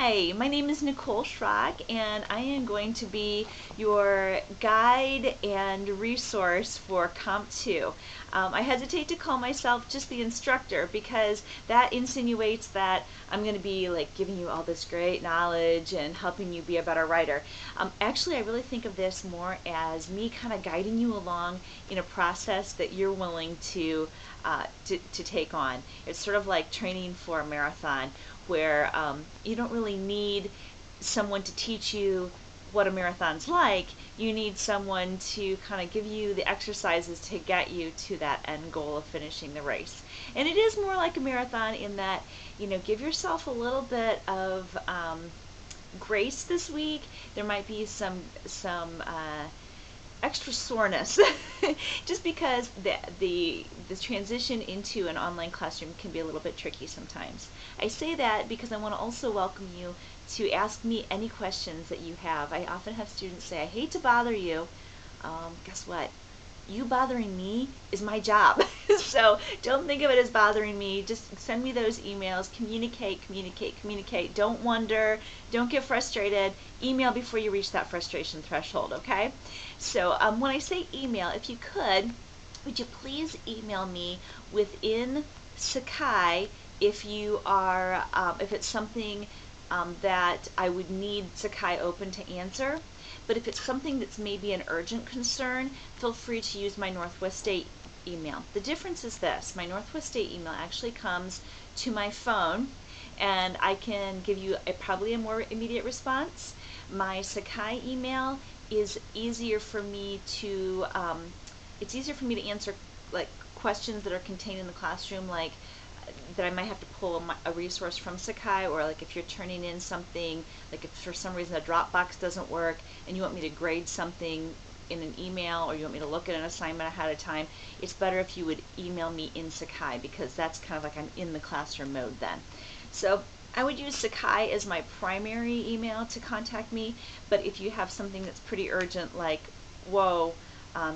Hi, my name is Nicole Schrock, and I am going to be your guide and resource for Comp 2. I hesitate to call myself just the instructor because that insinuates that I'm going to be like giving you all this great knowledge and helping you be a better writer. Actually, I really think of this more as me kind of guiding you along in a process that you're willing to take on. It's sort of like training for a marathon where you don't really need someone to teach you what a marathon's like. You need someone to kind of give you the exercises to get you to that end goal of finishing the race. And it is more like a marathon in that, give yourself a little bit of grace this week. There might be some extra soreness just because the transition into an online classroom can be a little bit tricky sometimes. I say that because I want to also welcome you to ask me any questions that you have. I often have students say, I hate to bother you. Guess what? You bothering me is my job. So don't think of it as bothering me. Just send me those emails. Communicate. Don't wonder. Don't get frustrated. Email before you reach that frustration threshold, okay? So when I say email, if you would you please email me within Sakai if you are, if it's something that I would need Sakai open to answer. But if it's something that's maybe an urgent concern, feel free to use my Northwest State email. The difference is this: my Northwest State email actually comes to my phone, and I can give you probably a more immediate response. My Sakai email is easier for me to answer like questions that are contained in the classroom, like that I might have to pull a resource from Sakai, or like if you're turning in something, like if for some reason a Dropbox doesn't work and you want me to grade something in an email, or you want me to look at an assignment ahead of time, it's better if you would email me in Sakai, because that's kind of like I'm in the classroom mode then. So I would use Sakai as my primary email to contact me, but if you have something that's pretty urgent, like, whoa,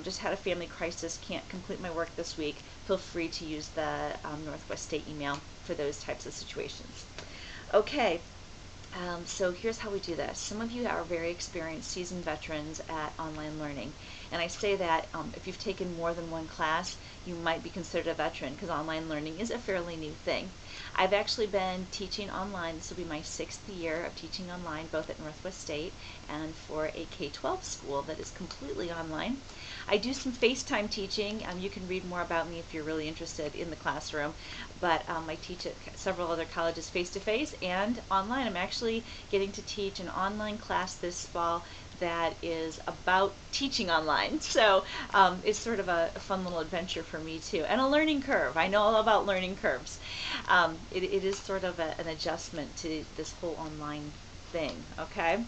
just had a family crisis, can't complete my work this week, feel free to use the Northwest State email for those types of situations. Okay, so here's how we do this. Some of you are very experienced, seasoned veterans at online learning. And I say that if you've taken more than one class, you might be considered a veteran, because online learning is a fairly new thing. I've actually been teaching online. This will be my 6th year of teaching online, both at Northwest State and for a K-12 school that is completely online. I do some FaceTime teaching. You can read more about me if you're really interested in the classroom. But I teach at several other colleges face-to-face and online. I'm actually getting to teach an online class this fall that is about teaching online. So it's sort of a fun little adventure for me too, and a learning curve. I know all about learning curves. It is sort of an adjustment to this whole online thing, okay?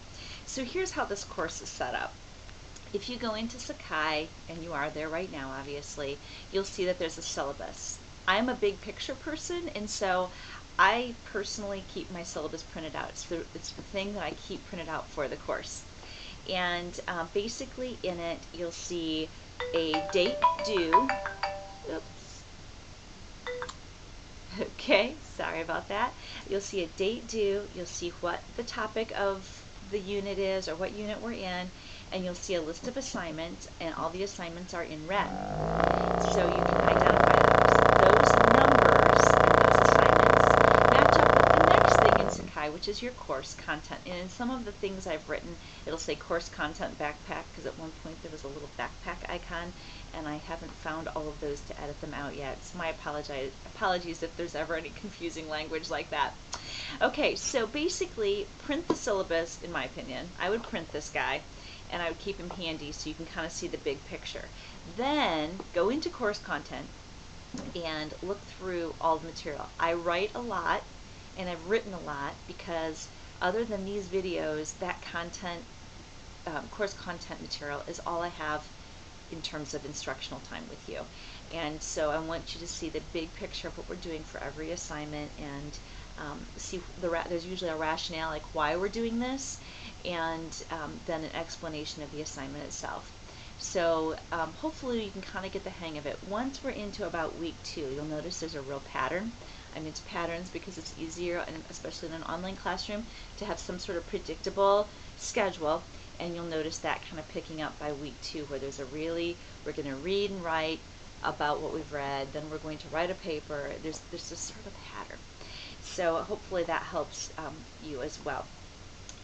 So here's how this course is set up. If you go into Sakai, and you are there right now obviously, you'll see that there's a syllabus. I'm a big picture person, and so I personally keep my syllabus printed out. It's the thing that I keep printed out for the course. And basically in it you'll see a date due. Oops. Okay, sorry about that. You'll see a date due, you'll see what the topic of the unit is, or what unit we're in, and you'll see a list of assignments, and all the assignments are in red. So you can identify those numbers and those assignments match up with the next thing in Sakai, which is your course content. And in some of the things I've written, it'll say course content backpack, because at one point there was a little backpack icon, and I haven't found all of those to edit them out yet. So my apologies if there's ever any confusing language like that. Okay, so basically print the syllabus. In my opinion, I would print this guy, and I would keep him handy so you can kind of see the big picture. Then go into course content and look through all the material. I write a lot, and I've written a lot, because other than these videos, that content, course content material is all I have in terms of instructional time with you. And so I want you to see the big picture of what we're doing for every assignment, and see there's usually a rationale, like why we're doing this, and then an explanation of the assignment itself. So hopefully you can kind of get the hang of it. Once we're into about week 2, you'll notice there's a real pattern. I'm into patterns because it's easier, and especially in an online classroom, to have some sort of predictable schedule. And you'll notice that kind of picking up by week 2, where we're going to read and write about what we've read, then we're going to write a paper. There's this sort of pattern. So hopefully that helps you as well.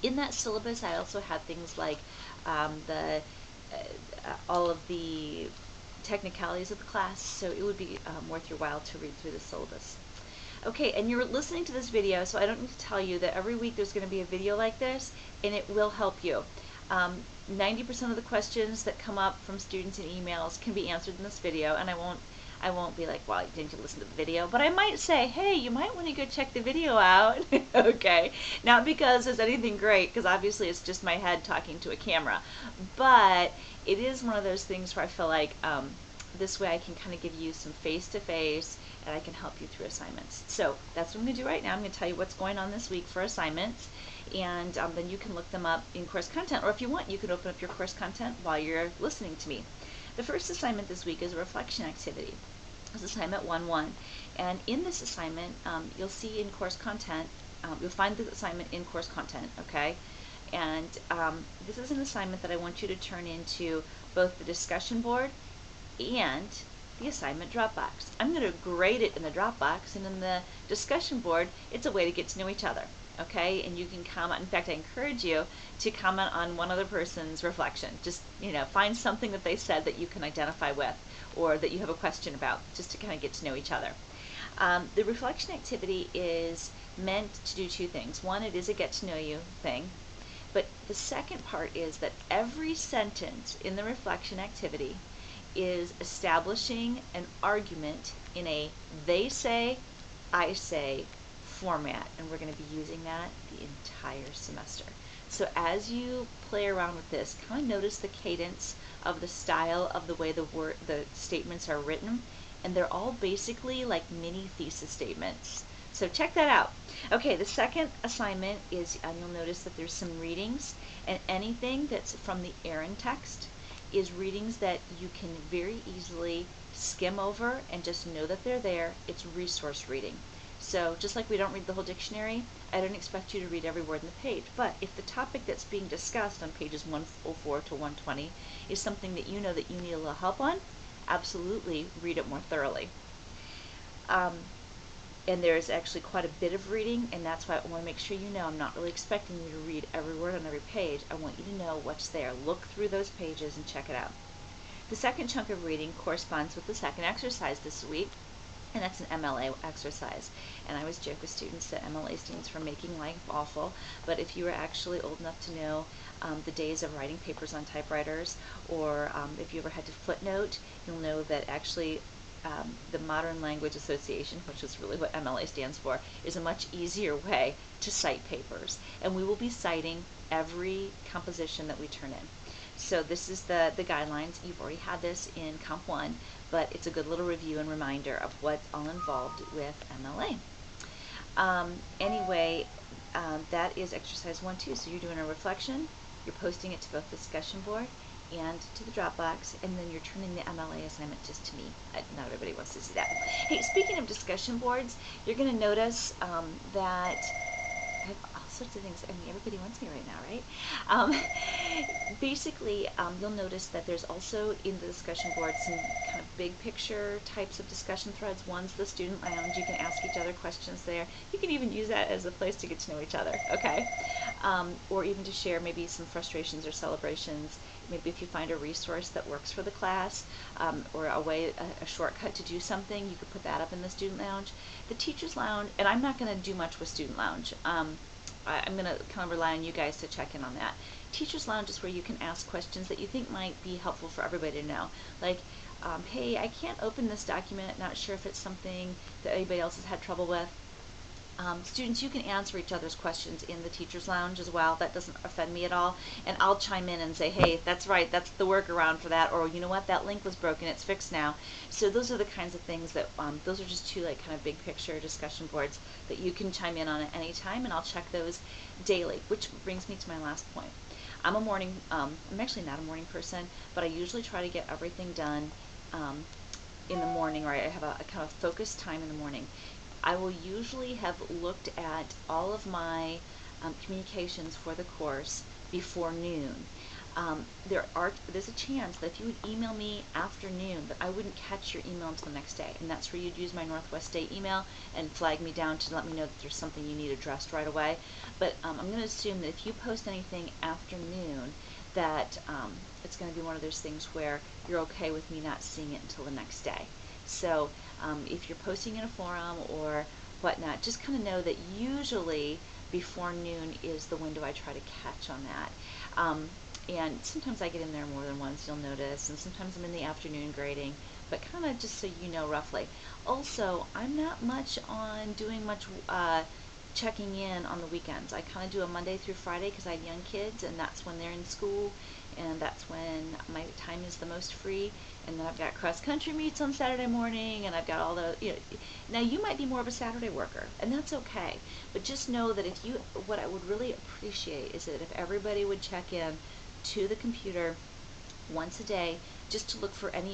In that syllabus, I also have things like all of the technicalities of the class, so it would be worth your while to read through the syllabus. Okay, and you're listening to this video, so I don't need to tell you that every week there's going to be a video like this, and it will help you. 90% of the questions that come up from students in emails can be answered in this video, and I won't be like, well, didn't you listen to the video? But I might say, hey, you might want to go check the video out. Okay, not because there's anything great, because obviously it's just my head talking to a camera, but it is one of those things where I feel like this way I can kind of give you some face-to-face, and I can help you through assignments. So that's what I'm going to do right now. I'm going to tell you what's going on this week for assignments, and then you can look them up in course content, or if you want, you can open up your course content while you're listening to me. The first assignment this week is a reflection activity. It's assignment 1-1, and in this assignment, you'll see in course content, you'll find the assignment in course content, okay? And this is an assignment that I want you to turn into both the discussion board and the assignment Dropbox. I'm going to grade it in the Dropbox, and in the discussion board, it's a way to get to know each other. Okay, and you can comment. In fact, I encourage you to comment on one other person's reflection. Just, find something that they said that you can identify with, or that you have a question about, just to kind of get to know each other. The reflection activity is meant to do 2 things. One, it is a get to know you thing, but the second part is that every sentence in the reflection activity is establishing an argument in a they say, I say format, and we're going to be using that the entire semester. So as you play around with this, kind of notice the cadence of the style of the way the statements are written, and they're all basically like mini thesis statements. So check that out. Okay, the second assignment is, and you'll notice that there's some readings, and anything that's from the Erin text is readings that you can very easily skim over and just know that they're there. It's resource reading. So just like we don't read the whole dictionary, I don't expect you to read every word in the page. But if the topic that's being discussed on pages 104 to 120 is something that you know that you need a little help on, absolutely read it more thoroughly. And there's actually quite a bit of reading, and that's why I want to make sure you know I'm not really expecting you to read every word on every page. I want you to know what's there. Look through those pages and check it out. The second chunk of reading corresponds with the second exercise this week, and that's an MLA exercise. And I always joke with students that MLA stands for Making Life Awful, but if you are actually old enough to know the days of writing papers on typewriters, or if you ever had to footnote, you'll know that actually the Modern Language Association, which is really what MLA stands for, is a much easier way to cite papers. And we will be citing every composition that we turn in. So this is the guidelines. You've already had this in Comp 1, but it's a good little review and reminder of what's all involved with MLA. Anyway, that is exercise 1-2. So you're doing a reflection, you're posting it to both the discussion board and to the Dropbox, and then you're turning the MLA assignment just to me. Not everybody wants to see that. Hey, speaking of discussion boards, you're going to notice that I have all sorts of things. I mean, everybody wants me right now, right? Basically, you'll notice that there's also in the discussion board some kind of big picture types of discussion threads. One's the student lounge. You can ask each other questions there. You can even use that as a place to get to know each other, okay? Or even to share maybe some frustrations or celebrations. Maybe if you find a resource that works for the class, or a shortcut to do something, you could put that up in the student lounge. The teacher's lounge, and I'm not going to do much with student lounge. I'm going to kind of rely on you guys to check in on that. Teacher's lounge is where you can ask questions that you think might be helpful for everybody to know. Like, hey, I can't open this document, not sure if it's something that anybody else has had trouble with. Students, you can answer each other's questions in the teacher's lounge as well. That doesn't offend me at all. And I'll chime in and say, hey, that's right, that's the workaround for that. Or, you know what, that link was broken, it's fixed now. So those are the kinds of things that, those are just 2 like kind of big picture discussion boards that you can chime in on at any time, and I'll check those daily, which brings me to my last point. I'm actually not a morning person, but I usually try to get everything done in the morning, or I have a kind of focused time in the morning. I will usually have looked at all of my communications for the course before noon. There's a chance that if you would email me after noon, that I wouldn't catch your email until the next day, and that's where you'd use my Northwest State email and flag me down to let me know that there's something you need addressed right away. But I'm going to assume that if you post anything after noon, that it's going to be one of those things where you're okay with me not seeing it until the next day. So if you're posting in a forum or whatnot, just kind of know that usually before noon is the window I try to catch on that. And sometimes I get in there more than once, you'll notice, and sometimes I'm in the afternoon grading, but kind of just so you know roughly. Also, I'm not much on doing much checking in on the weekends. I kind of do a Monday through Friday because I have young kids, and that's when they're in school, and that's when my time is the most free. And then I've got cross-country meets on Saturday morning, and I've got all the, now you might be more of a Saturday worker, and that's okay. But just know that what I would really appreciate is that if everybody would check in to the computer once a day, just to look for any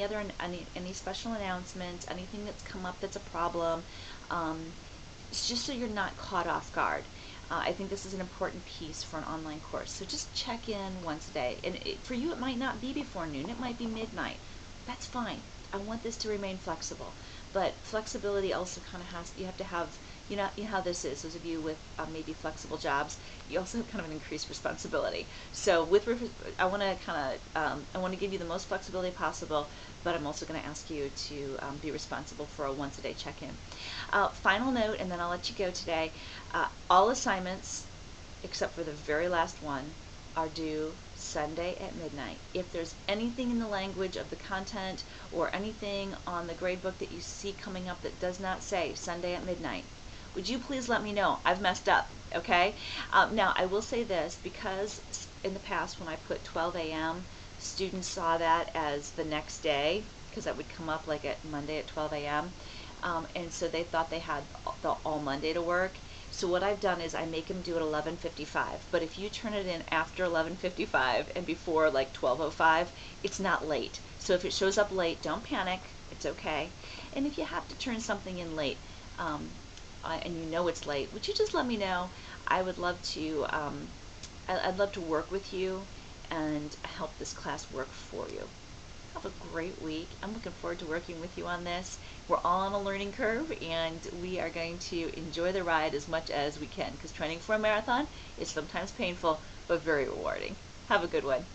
special announcements, anything that's come up that's a problem. It's just so you're not caught off guard. I think this is an important piece for an online course. So just check in once a day. And for you, it might not be before noon. It might be midnight. That's fine. I want this to remain flexible. But flexibility also kind of you have to have, you know how this is. Those of you with maybe flexible jobs, you also have kind of an increased responsibility. So I want to give you the most flexibility possible, but I'm also going to ask you to be responsible for a once-a-day check-in. Final note, and then I'll let you go today. All assignments, except for the very last one, are due Sunday at midnight. If there's anything in the language of the content or anything on the gradebook that you see coming up that does not say Sunday at midnight, would you please let me know? I've messed up, okay? Now, I will say this, because in the past when I put 12 a.m., students saw that as the next day, because that would come up like at Monday at 12 a.m., and so they thought they had all Monday to work. So what I've done is I make them do it 11:55. But if you turn it in after 11:55 and before like 12:05, it's not late. So if it shows up late, don't panic. It's okay. And if you have to turn something in late, and you know it's late, would you just let me know? I would love to. I'd love to work with you and help this class work for you. Have a great week. I'm looking forward to working with you on this. We're all on a learning curve, and we are going to enjoy the ride as much as we can, because training for a marathon is sometimes painful but very rewarding. Have a good one.